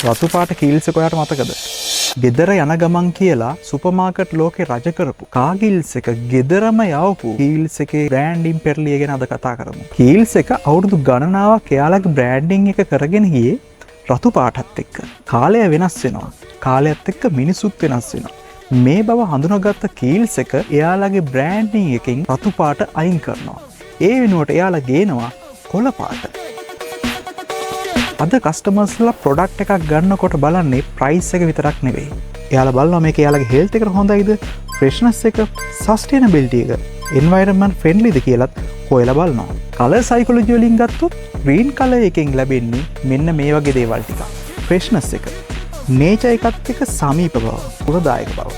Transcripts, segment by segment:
රතු පාට කීල්ස් එක ඔයාලට මතකද? ගෙදර යන ගමන් කියලා සුපර් මාකට් ලෝකේ රජ කරපු කාගිල්ස් එක ගෙදරම යවපු කීල්ස් එකේ බ්‍රෑන්ඩින් පෙරලිය ගැන අද කතා කරමු. කීල්ස් එක අවුරුදු ගණනාවක් එයාලගේ බ්‍රෑන්ඩින් එක කරගෙන ගියේ රතු පාටත් එක්ක. කාලය වෙනස් වෙනවා. කාලයත් එක්ක මිනිසුත් වෙනස් වෙනවා. මේ බව හඳුනාගත්ත කීල්ස් එක එයාලගේ බ්‍රෑන්ඩින් එකකින් රතු පාට අයින් කරනවා. ඒ වෙනුවට එයාලා ගේනවා කොළ පාට. අද කස්ටමර්ස්ලා ප්‍රොඩක්ට් එකක් ගන්නකොට බලන්නේ ප්‍රයිස් එක විතරක් නෙවෙයි. එයාලා බලනවා මේක එයාලගේ හෙල්ත් එකට හොඳයිද, ෆ්‍රෙෂ්නස් එක, සස්ටේනබිලිටි එක, එන්වයරන්මන්ට් ෆ්‍රෙන්ඩ්ලිද කියලාත් හොයලා බලනවා. කලර් සයිකොලොජි වලින් ගත්තොත් ග්‍රීන් කලර් එකෙන් ලැබෙන්නේ මෙන්න මේ වගේ දේවල් ටික. ෆ්‍රෙෂ්නස් එක, නේචර් එකත් එක්ක සමීප බව, පුරදායක බව,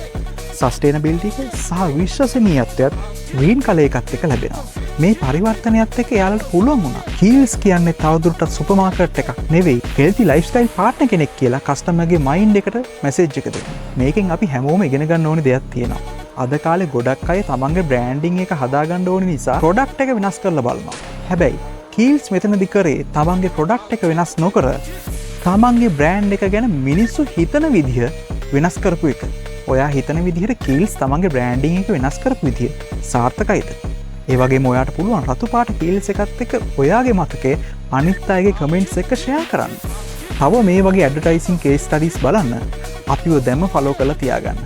සස්ටේනබිලිටි එක සහ විශ්වසනීයත්වයත් ග්‍රීන් කලර් එකත් එක්ක ලැබෙනවා. මේ පරිවර්තනයත් එක්ක එයාලට පුළුවන් වුණා. කීල්ස් කියන්නේ තවදුරටත් සුපර් මාකට් එකක් නෙවෙයි, හෙල්ති ලයිෆ්ස්ටයිල් පාර්ට්නර් කෙනෙක් කියලා කස්ටමර්ගේ මයින්ඩ් එකට මැසේජ් එක දෙන්න. මේකෙන් අපි හැමෝම ඉගෙන ගන්න ඕනේ දෙයක් තියෙනවා. අද කාලේ ගොඩක් අය තමන්ගේ බ්‍රෑන්ඩින් එක හදාගන්න ඕන නිසා ප්‍රොඩක්ට් එක වෙනස් කරලා බලනවා. හැබැයි කීල්ස් මෙතනදි කරේ තමන්ගේ ප්‍රොඩක්ට් එක වෙනස් නොකර තමන්ගේ බ්‍රෑන්ඩ් එක ගැන මිනිස්සු හිතන විදිහ වෙනස් කරපු එක. ඔයා හිතන විදිහට කීල්ස් තමන්ගේ බ්‍රෑන්ඩින් එක වෙනස් කරපු විදිහ සාර්ථකයිද? ඒ වගේම ඔයාට පුළුවන් රතු පාට කීල්ස් එකත් එක්ක ඔයාගේ මතකය අනිත් අයගේ කමෙන්ට්ස් එක්ක ෂෙයා කරන්න. තව මේ වගේ ඇඩ්වර්ටයිසින් කේස් ස්ටඩීස් බලන්න අපිව දැම්ම ෆලෝ කරලා තියාගන්න.